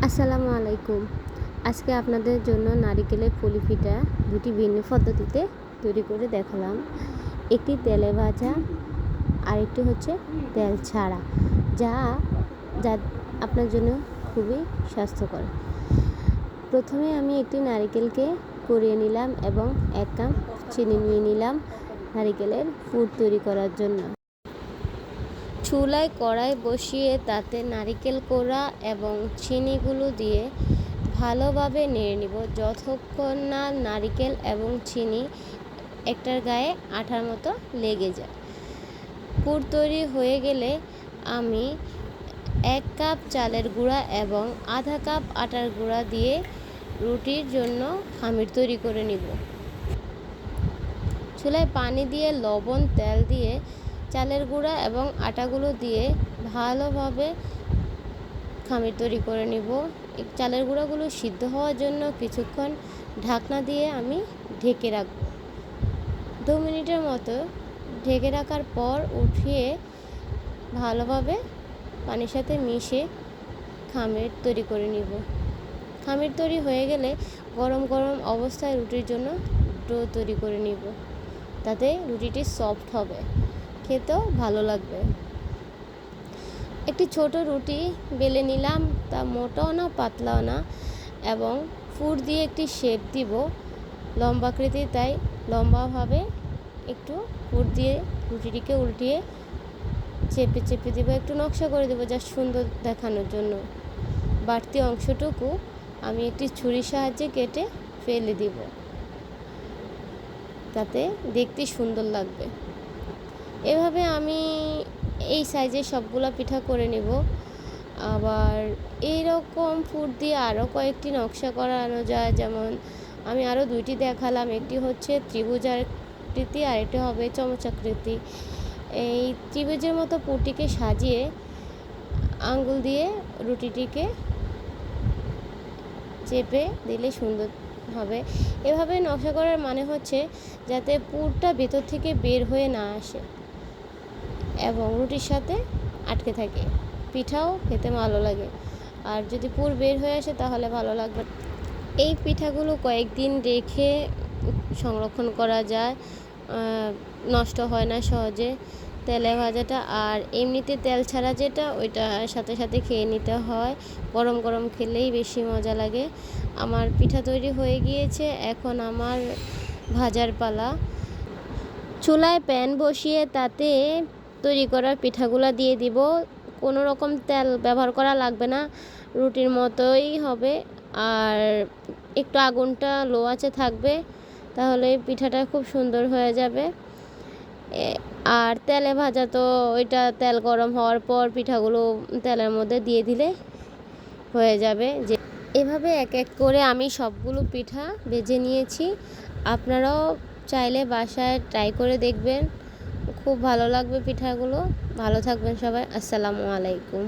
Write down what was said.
আসসালামু আলাইকুম। আজকে আপনাদের জন্য নারিকেলের পুলি পিঠা দুটি ভিন্ন পদ্ধতিতে তৈরি করে দেখালাম। একটি তেলে ভাজা, আরেকটি হচ্ছে তেল ছাড়া, যা যা আপনার জন্য খুবই স্বাস্থ্যকর। প্রথমে আমি একটি নারিকেলকে কুড়িয়ে নিলাম এবং 1 কাপ চিনি নিয়ে নিলাম নারিকেলের পুর তৈরি করার জন্য। চুলায় কড়াই বসিয়ে তাতে নারিকেল কোড়া এবং চিনিগুলো দিয়ে ভালোভাবে নেড়ে নিব যতক্ষণ না নারিকেল এবং চিনি একটার গায়ে আঠার মতো লেগে যায়। পুর তৈরি হয়ে গেলে আমি 1 কাপ চালের গুঁড়া এবং আধা কাপ আটার গুঁড়া দিয়ে রুটির জন্য খামির তৈরি করে নিব। চুলায় পানি দিয়ে লবণ তেল দিয়ে চালের গুঁড়া এবং আটাগুলো দিয়ে ভালোভাবে খামির তৈরি করে নিব। চালের গুঁড়াগুলো সিদ্ধ হওয়ার জন্য কিছুক্ষণ ঢাকনা দিয়ে আমি ঢেকে রাখব। 2 মিনিটের মতো ঢেকে রাখার পর উঠিয়ে ভালোভাবে পানির সাথে মিশে খামির তৈরি করে নিব। খামির তৈরি হয়ে গেলে গরম গরম অবস্থায় রুটির জন্য ডো তৈরি করে নিব, তাতে রুটিটি সফট হবে, খেতেও ভালো লাগবে। একটি ছোট রুটি বেলে নিলাম, তা মোটাও না পাতলাও না, এবং পুর দিয়ে একটি শেপ দিব লম্বাকৃতির, তাই লম্বাভাবে একটু পুর দিয়ে রুটিটিকে উল্টিয়ে চেপে চেপে দেবো, একটু নকশা করে দেবো যা সুন্দর দেখানোর জন্য। বাড়তি অংশটুকু আমি একটি ছুরির সাহায্যে কেটে ফেলে দিব, তাতে দেখতে সুন্দর লাগবে। এভাবে আমি এই সাইজের সবগুলো পিঠা করে নেব। আবার এইরকম পুর দিয়ে আরও কয়েকটি নকশা করানো যায়, যেমন আমি আরও 2টি দেখালাম। একটি হচ্ছে ত্রিভুজাকৃতি আর একটি হবে চমচাকৃতি। এই ত্রিভুজের মতো পুরটিকে সাজিয়ে আঙ্গুল দিয়ে রুটিটিকে চেপে দিলে সুন্দর হবে। এভাবে নকশা করার মানে হচ্ছে যাতে পুরটা ভেতর থেকে বের হয়ে না আসে এবং রুটির সাথে আটকে থাকে, পিঠাও খেতে ভালো লাগে। আর যদি পুর বের হয়ে আসে তাহলে ভালো লাগবে। এই পিঠাগুলো কয়েকদিন রেখে সংরক্ষণ করা যায়, নষ্ট হয় না সহজে। তেলে ভাজাটা আর এমনিতে তেল ছাড়া যেটা, ওইটা সাথে সাথে খেয়ে নিতে হয়। গরম গরম খেলেই বেশি মজা লাগে। আমার পিঠা তৈরি হয়ে গিয়েছে, এখন আমার ভাজার পালা। চুলায় প্যান বসিয়ে তাতে তৈরি করা পিঠাগুলো দিয়ে দিব। কোনো রকম তেল ব্যবহার করা লাগবে না, রুটির মতোই হবে। আর একটু আগুনটা লো আঁচে থাকবে, তাহলে পিঠাটা খুব সুন্দর হয়ে যাবে। আর তেলে ভাজা তো ওইটা তেল গরম হওয়ার পর পিঠাগুলো তেলের মধ্যে দিয়ে দিলে হয়ে যাবে। যে এভাবে এক এক করে আমি সবগুলো পিঠা ভেজে নিয়েছি। আপনারাও চাইলে বাসায় ট্রাই করে দেখবেন, খুব ভালো লাগবে পিঠাগুলো। ভালো থাকবেন সবাই। আসসালামু আলাইকুম।